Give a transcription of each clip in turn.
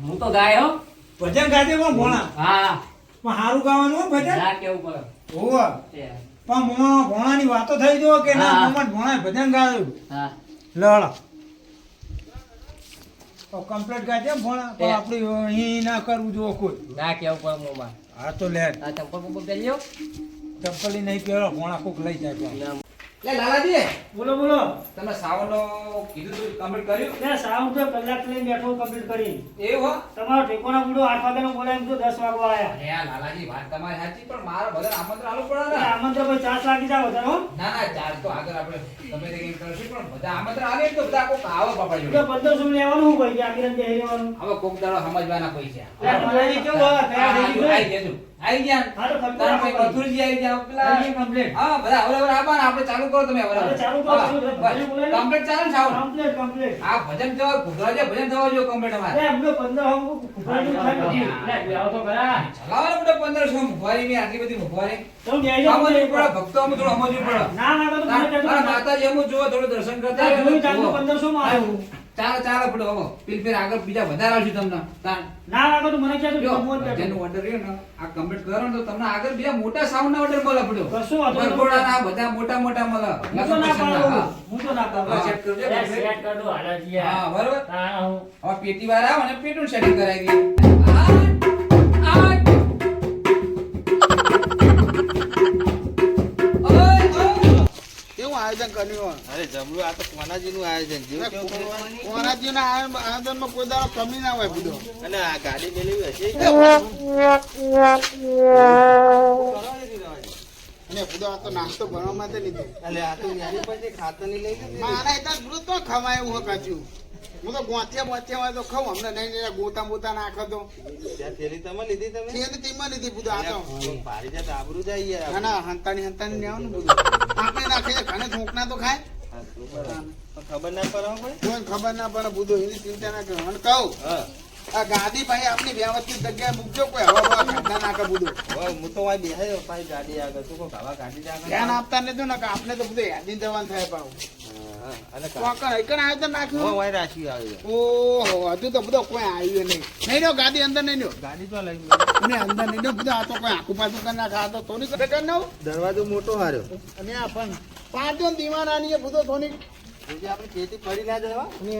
હું તો ગાય હો ભજન ગાતે કોણ ભોણા હા પણ હારું ગાવાનું હો ભજન ના કેવું પડે હોવા પણ ભોણાની વાતો થઈ જો કે ના હા. મોમાં ભોણા ભજન ગાયું હા લડ તો કમ્પ્લીટ ગાતે ભોણા પણ આપણે અહીં ના કરવું જો કોઈ ના કેવું પડે મોમાં હા તો લે આ ચંપલ બંપલ પહેર્યો ચપ્પલી નહીં પહેરો ભોણા કોક લઈ જાય પણ. લે લાલાજી બોલો બોલો તમે સાવનો કીધું તું કમ્પ્લીટ કર્યું ત્યાં સાઉન્ડ તો કલાક લઈને બેઠો કમ્પ્લીટ કરી એવું હો તમારો ઠેકોના બુડો 8 વાગ્યાનો બોલાય એમ તો 10 વાગવા આયા અરે આ લાલાજી વાત તમારી સાચી પણ મારા બધા આમંત્રણ આલું પડે ને આમંત્રણ ભાઈ 4 લાગી જાવ તારો ના ના ચાર્જ તો આગળ આપણે તમે તે કેમ કરશું પણ બધા આમંત્રણ આવે તો બધા કોક આવો બાપા તો જોડે 1500 લેવાનું હું ભાઈ આખી રાત બેહી રહેવાનું હવે કોક દાડો સમજવાના પૈસા એટલે મલાજી કેવું હોય તૈયાર થઈ ગયું આઈ જજો આઈ ગયા હા તો ખબર તારા ભાઈ મથુરજી આઈ ગયા પેલા કમ્પ્લીટ હા બધા હવે હવે આવા ને આપણે ચાલુ કરો તમે હવે હવે ચાલુ કરો, ચાલુ કરો. ભજન બોલાય ને? કમ્પ્લીટ ચાલુ સાવન કમ્પ્લીટ આ ભજન થવા ગુજરાતી ભજન થવા જો કમ્પ્લીટ અમારે અરે અમને 15 હમ ફુફાડી ખાઈ લે બેહો તો ખરા ચલાવવાનું બધે 1500 મુખવારી ની આટલી બધી મુખવારી તો બેહી જાવ સમજવું પડે ભક્તો અમે થોડું સમજવું પડે ના ના તો મને તારા માતાજી એમ જુઓ થોડું દર્શન કરતા જોઈ ચાલુ જુઓ. 1500 માં આવ્યું ચાલો ચાલો પડો હવે પીર આગળ બીજા વધારે આવશે તમને તાણ ના ના તો મને ક્યાં જો તો મોત ભજનનો ઓર્ડર રહ્યો ને આ કમ્પ્લીટ કરો ને તો તમને આગળ બીજા મોટા સાઉન્ડના ઓર્ડર મળે પડ્યો કશું વાંધો નહીં. વરઘોડાના બધા મોટા મોટા મળે હું તો ના પાડું હું તો ના હા, પાડું સેટ કરજો લે સેટ કર દો હાલાજી હા બરોબર હા હું હવે પેટી વાર આવે ને પેટનું સેટિંગ કરાવી દઈએ કેવું આયોજન કર્યું અરે જમરું આ તો કોનાજીનું આયોજન જેવું કેવું કોનાજીના આયોજનમાં કોઈ દાડો કમી ના હોય બધો અને આ ગાડી મેળવી હશે અને બધો આ તો નાસ્તો ભરવા માટે લીધો એટલે આ તો ન્યારી પાસે ખાતર ની લઈ લીધી મારા ત્યાં બધું તો ખવાય એવું કાચ્યું હું તો ગોંથિયા હોય તો ખાઉં અમને નહીં ગોતા બોતા નાખો તો ત્યાં થેલી તમે લીધી તમે તેની તેમાં લીધી બધું આ તો ભારી જાત આબરૂ જાય યાર ના ના હંતાની ને આવું બધું આપણે નાખીએ ઘણે થોંકના તો ખાય હા, તો બરાબર. પણ ખબર ના પડે હો કોઈ કોઈ ખબર ના પડે બધું એની ચિંતા ના કરો અને કહું હા આ ગાડી ભાઈ આપની વ્યવસ્થિત જગ્યાએ મૂકજો કોઈ હવા બવા ખાતા નાખે બધું હવે હું તો વાય બેહાયો પાછી ગાડી આગળ તું કોઈ ખાવા ગાડી જ આગળ ધ્યાન આપતા નથી ને કે આપણે તો બધું યાદી જવાનું થાય પાછું હા, અને કોકણ એકણ આયોજન નાખ્યું વાય રાશી આવી ઓહો હજુ તો બધો કોઈ આવ્યું નહીં નહીં રહ્યો ગાડી અંદર નહીં રહ્યો ગાડી તો લઈ અને અંદર નહીં રહ્યો બધો આ તો કોઈ આખું પાછું કરી નાખે આ તો થોડી કરી નાખું દરવાજો મોટો હાર્યો અને આ પણ પાંચો દીવાનાની એ બધો થોડી બીજી આપણે ખેતી પડી ના જવા અને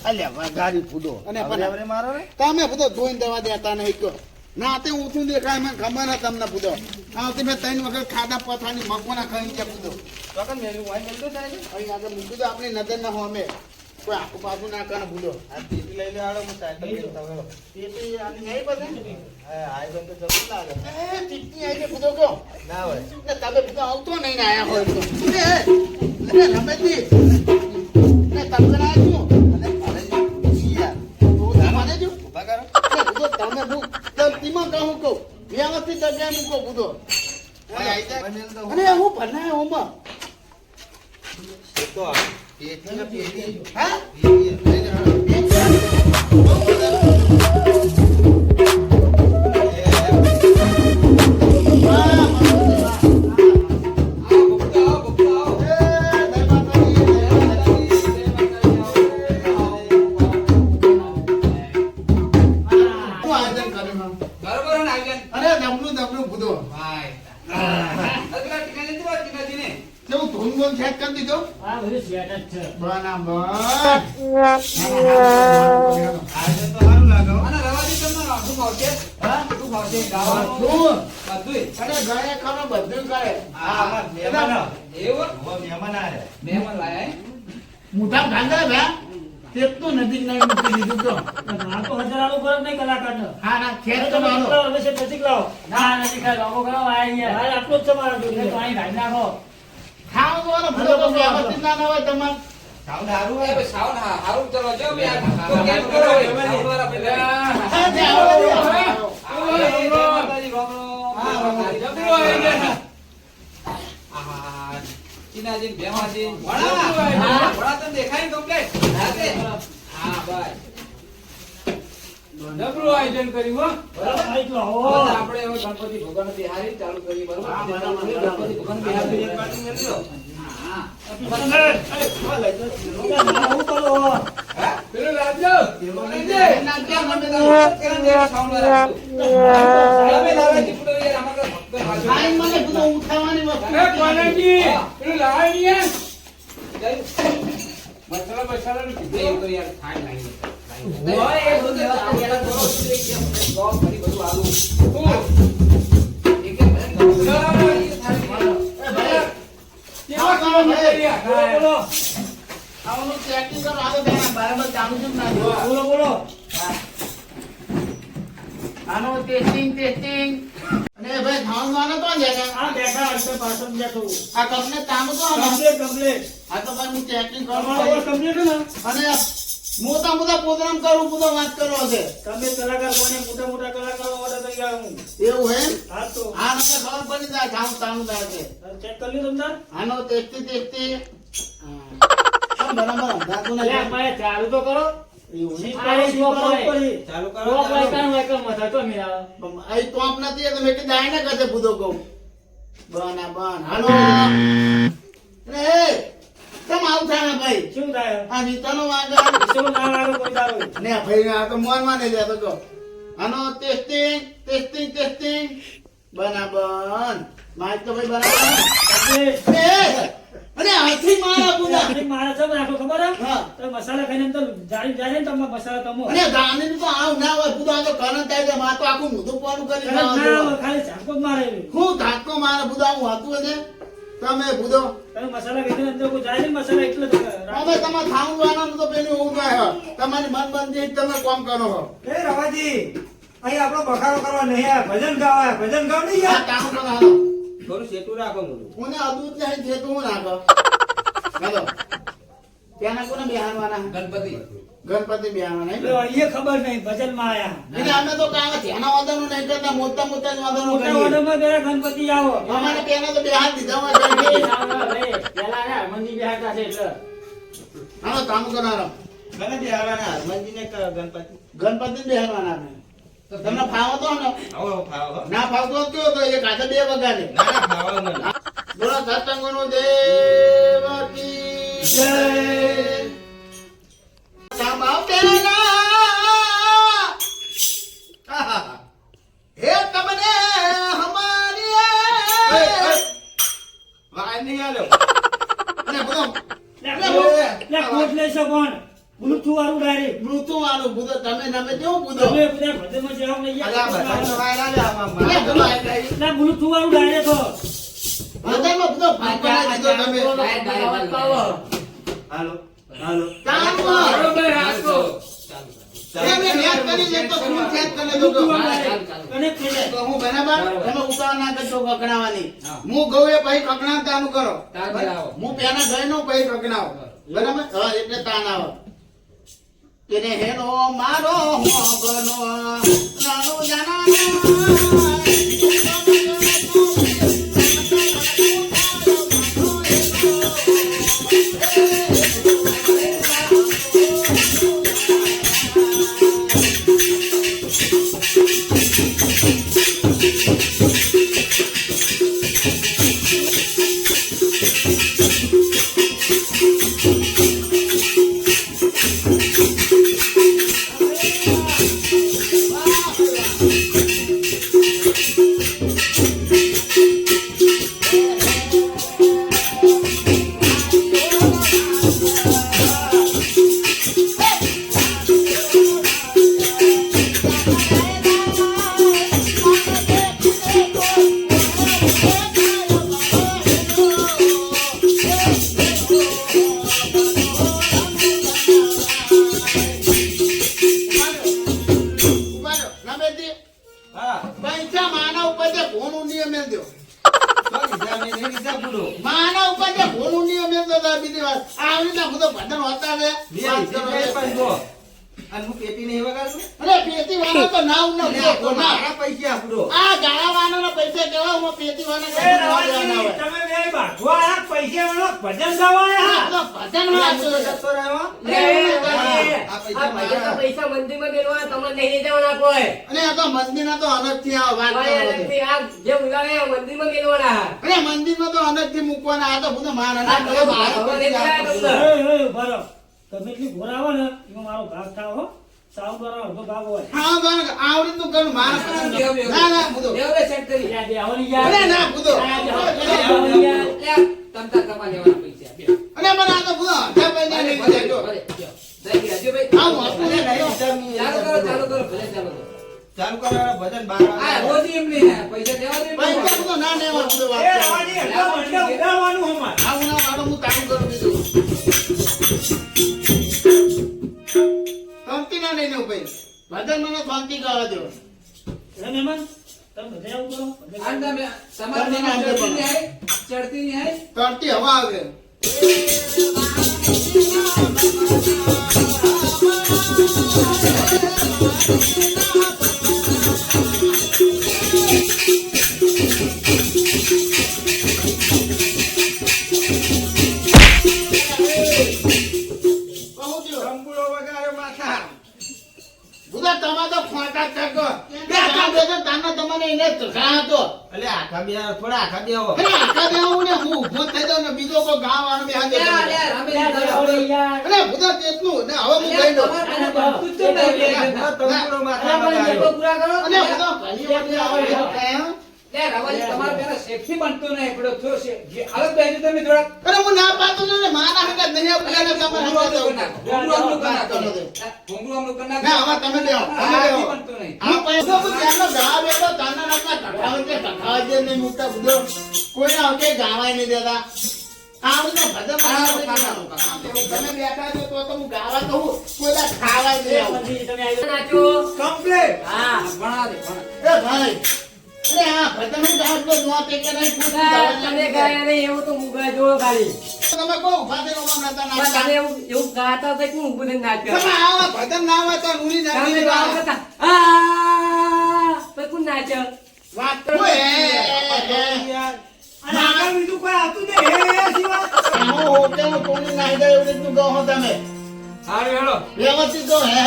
અલ્યા ગાડી ફૂડો અને પણ આપણે મારો ને તમે બધો ધોઈને દવા દેતા નહીં કહો ના તે ઊંચું દેખાય મને ખબર ને તમને બધો આવતી મેં 3 વખત ખાધા પથાની મગોના ખાઈ ગયા બધો ચોકન મેલું વાય મેલું થાય છે અહીં આગળ મૂકી દો આપણી નજર ના હોમે કોઈ આખું પાછું ના કરે ભૂલો આ ટીટી લઈ લે આડો હું સાયકલ લઈને તમે તેથી આની નહીં બધે હા આયોજન તો જરૂર લાગે એ ટીટની આવી બધો કહો ના હોય ને તમે બધો આવતો નહીં ને આયા હોય તો એ રમેશજી ને તમે ના આવ્યો અને અરે યાર મને જો ઉભા કરો ને બધો તમે હું તીમાં કહું કહું વ્યવસ્થિત જગ્યાએ મૂકો બધો આવી જાય મેલ તો અને હું ભણાય ઓમાં તો પેટી ને પેટી હા બરોબર ને આયોજન અરે દબલું દબલું બધો ભાઈ અરે પેલા ટીકાજી તો ટીકાજીને કેવું ધૂન બોલ સેટ કરી દીધો આ બધું સ્વેટર છે બરાબર આયોજન તો સારું લાગે અને રવાજી તમને શું ભાવશે હા શું ભાવશે ગાવાનું ધૂન બધુંય અને ગળે ખરો બધું કરે હા મહેમાન એવું મહેમાન આવ્યા મહેમાન લાયા હે? મોટા ગાંડા ભ્યા તેટલું નજીક નહીં મૂકી દીધું તો આ તો હજારાનું ઘર નહીં કલાકારનો હા ના ખેત તો તો મારો હવે છે નજીક લાવો ના નથી ખાઈ લોગો કરો આયા ગયા હા આટલો જ છે મારા એટલે જોડે પાણી ઢાળી નાખો ખાવ તો બધો તો વ્યવસ્થિત ના હોય તમારે સાઉન્ડ સારું એ ભાઈ સાવન હારું ચલો જો બે તો કેમ કરો સાવન વાળા પેલા હા, તે આવો, આવો. જય માતાજી રામ રામ જબરો આવી ગયા આહા ચીનાજી ભેમાજી વડા વડા તને દેખાય કમ્પ્લીટ હા ભાઈ જબરો આયોજન કર્યું હો બરાબર આઈ ગયો હો બસ આપણે હવે ગણપતિ ભગવાન બિહારી ચાલુ કરી બરોબર હા, બરાબર. ગણપતિ ભગવાન બિહારી એક પાર્ટી મેળવી લો હા હું કરો પેલું લાવજો પેલો લઈ લઈ જાય. ના કેમ અમે તો સાઉન્ડ રાખો તમે લાવે ફૂટો યાર આમાં તો ભક્તો હાજર ખાઈ મને બધું ઉઠાવવાની વસ્તુ એ કોનાજી પેલું લાવાય નહીં યાર. મસાલા મસાલા નું કીધું એવું તો યાર ખાઈ લાવી હોય એ બધું પેલા લેવાનું. તો ગોળ ફરી બધું આલુ એક હા, કામ ભાઈ. બોલો આવવાનું checking કરો. આ તો બેન બરાબર ચાલુ છે ને ના જો. બોલો બોલો આનો ટેસ્ટિંગ અને ભાઈ ખાવાનું આનો તો જાય આ બેઠા હશે પાછળ બેઠો આ કંપને કામ તો આનો. કમ્પ્લીટ આ તો ભાઈ હું ચેકિંગ કરું તમારો ઓર કમ્પ્લીટ છે ને અને મોટા પ્રોગ્રામ કરું બધો વાત કરો છે તમે કલાકાર કોને મોટા કલાકારો ઓર્ડર કરી આવ્યો હું એવું હે હા તો આ મને ખબર પડી જાય ખાવું તાનું થાય છે ચેક કરી લ્યો તમને આનો ટેસ્ટી બરાબર સમજાતું લે, નહીં ભાઈ ચાલુ તો કરો. એવું હે? આ એક શીખવા ઉપર પડી ચાલુ કરો તો ચાલુ. પૈસાનું એક મથા તો મેળાવે. અહીં ટોપ નથી તો મેં કીધું આઈને કશે બુધો કહું બન હાલો એ તમ આવું થાય ને ભાઈ શું થાય આ નીતાનો વાગા શું ના લાગે કોઈ દારૂ ને ભાઈ આ તો મોન માં નહીં જતો કહો આનો ટેસ્ટિંગ બરાબર માઇક તો ભાઈ બરાબર અરે હાથી મારા બુધા મારા સબ રાખો ખબર હે હા તો મસાલા ખાઈને તો જાણી જાય ને તમે મસાલા તમો અને દાને તો આવ ના હોય બુધા તો કરંટ થાય છે માં તો આખું મોઢું પાનું કરી ખાવા ખાલી ઝાંકો જ મારે હું ધાકો મારા બુધા હું હતું છે તમે બુધો તમે મસાલા ખાઈને અંદર કોઈ જાય ને મસાલા એટલે જ હવે તમે ખાવાનું તો પેલું હું કહે તમારી મન બંધી તમે કોમ કરો છો એ રવાજી અહીં આપણો બખાડો કરવા નહીં આવ્યા. ભજન ગાવા ભજન ગાવ નહીં આ યાર. કામ કરો હાલો થોડું સેટું રાખો મોઢું. કોને અદૂત નહીં છે તો હું નાખો હાલો ત્યાં કોને બિહારવાના ગણપતિ ગણપતિ બિહારવાના એટલે એ ખબર નહીં ભજન માં આયા એટલે અમે તો કામ ધ્યાના વાદનો નહીં કરતા મોટા જ વાદનો મોટા કરીએ ઓર્ડરમાં પેલા ગણપતિ આવો અમારે પેલા તો બિહાર દીધા હોય એ ગણપતિ. સાવરા ભાઈ, પેલા ને હરમંદી બેહાડતા છે એટલે. હાલો કામ કરવાનો મને બી આવવાના હનુમાનજીને ગણપતિ. ગણપતિ બિહારવાના આપણે તમને ફાવો તો ને આવો ફાવો. ના ફાવતો તો કયો તો એક હાથે બે વગાડે ના ના ફાવો મને. બોલો સત્સંગનો દેવ કી જય સાંભળો પેલા હે તમને હમારી વાય નહીં આલ્યો. અને બોલો લે કોટ લેશો કોણ બ્લૂટૂથ વાળું ડાયરેક્ટ મૃત્યુ વાળું બુધો તમે નમે કેવું બુધો તમે બધા ભજનમાં જાવ ને અલા બધાનો વાય આલ્યો આમાં અરે મારા. ગમાય નહીં લે બ્લૂટૂથ વાળું ડાયરેક્ટ હો બધામાં બધો ફાંફા દીધો તમે હાલો હાલો. કામમાં બરોબર રાખો. તમે યાદ કરી લે તો શું યાદ કરી લો તો કનેક્ટ થઈ જાય તો હું બરાબર તમે ઉતાવળ ના કરજો કકડાવાની હું ગઉ એ પછી કકડાતાનું કરો તાર બરાવો હું પેના ગઈ નો પછી કકડાવ બરાબર હા એટલે તાન આવો તેને હેનો મારો હોગનો નાનો જાના હા. પૈસા માના ઉપર જે ભોનું નિયમ એમ દો તો લીધા મેં નહીં લીધા પૂરો. માના ઉપર જે ભોનું નિયમ એમ દો બીજી વાત આવી રીતના બધો ભજન હોતા છે બે વાત લીધી કરો બે છો. પણ જો. અને હું પેટી નહીં વગાડું. અરે પેટી વાળો તો નામ ન અને આ તો મારા પૈસા પૂરો. આ ગાળા વાળાના પૈસા કેવા હું પેટી એ વાળા રવાજી તમે બે બાંધવા આયા પૈસા વાળો ભજન ગાવા આયા ભજન આ વાળો હું તો જતો રહ્યો. લે, આ આ પૈસા પૈસા મારા. પૈસા મંદિરમાં દેવા તમારે નહીં લઈ જવાના કોઈ. અને આ તો મંદિરના તો અલગથી આ વાત ભાઈ, કરો છો. અલગથી આ જે ઉલાવે એ મંદિરમાં મેળવાના. અરે મંદિરમાં તો અલગથી મૂકવાના આ તો બધું મારા આ તમે ભગવાન એ બોલાયા તમને. એ ભરો તમે એટલી ઘોર આવો ને એમાં મારો ભાગ થાવ હો સાઉન્ડ વાળો અડધો ભાગ હોય. હા બરાબર આવડી તું કરું મારા પસંદ ના ના મુદો લેવો રે સેટ કરી લ્યા, બેહવાની યાર. અરે ના મુદો બેહવાની યાર. લે તમતા કપા લેવાના પૈસા બે અને મને આ તો મુદો અધા પૈને ભલે, લઈ ભલે, જાય તો ભલે, લ્યો. દઈ ગયા, જો ભાઈ. આ મોટું ને ચાલુ કરો ભલે ચાલુ કરો ચાલુ કરો ભજન બાર આ રોજ એમ નહીં હે પૈસા દેવા દે પૈસા મુદો ના લેવા મુદો એ વાત રવાજી, એટલા મંડા ઉડાડવાનું હમાર. આ ઉના વાળો હું કામ કરું બીજું શાંતિ ના લઈને ભાઈ ભજન મને શાંતિ ગાવા દો એટલે મહેમાન, તમે બધા આવું કરો. આ તમે તમારે ચડતી નહીં આય ચડતી નહીં આય તરતી હવા આવે કંબુડો વગાડ્યો માથા બુધા તમા તો ખોટા ચકો બે આખા બેસો તાના તમને એને ચખા હતો એટલે આખા બે થોડા આખા બે આવો અરે આખા બેહું ને હું ઊભો થઈ જાઉં ને બીજો કોઈ ગામ વાળો બેહા દે લે લે અમે લ્યા, બેહવાની યાર. અરે બુધા કેટલું ને હવે હું કહી દઉં કંબુડો માથા અરે, પણ વગાડ્યો લોકો પૂરા કરો. અને બુધા ઘણી વાર આવે લે રાવાજી તમારે પેલા સેફટી બનતું નહીં પડ્યો થયો છે જે અલગ બેજો તમે થોડા અરે હું ના પાતો ને મારા હંગત નહીં આપું તમે ઘોંઘરું આમનું કરી નાખો. ના હવે તમે લેવો તમે લેવો બનતું નહીં આ પૈસા હું ત્યાંનો ગા બેઠો તાના નાખના ટકાવે છે ટકાવે છે નહીં મૂકતા બુધો કોઈ ના કે ગાવાય નહીં દેતા આવડે ભજન તમે બેઠા છો તો હું ગાવા કહું કોઈ દા ખાવાય નહીં આવું. પછી તમે આવી નાચો. કમ્પ્લીટ. હા. ભણા દે ભણા એ ભાઈ અરે આ ભજન હું ગાવ તો નો તે કે નહીં પૂછું લ્યા, તમે ગાયા નહીં એવું તો હું ગાય જોયો ખાલી. તમે કહો ઉભા થઈને ઉભા નતા પણ નાખતા તમે એવું ગાતા હતા કે હું ઊભું થઈને નાચ્યો. તમે આવા ભજન ના હોય તો ઊની તમે નાખી ગાવા દેવા. કરતા, આ, પછી કોણ નાચ્યો? વાત કરો અને આગળ બીજું કોઈ આવતું નહીં. હે સિવાય. હું હોટેલ કોની નાખી દે એવી રીતનું કહો છો તમે હારું હેલો વ્યવસ્થિત કહો હે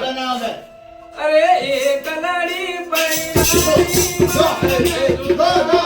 બનાવો અરે એક લડી પડી ગો ગો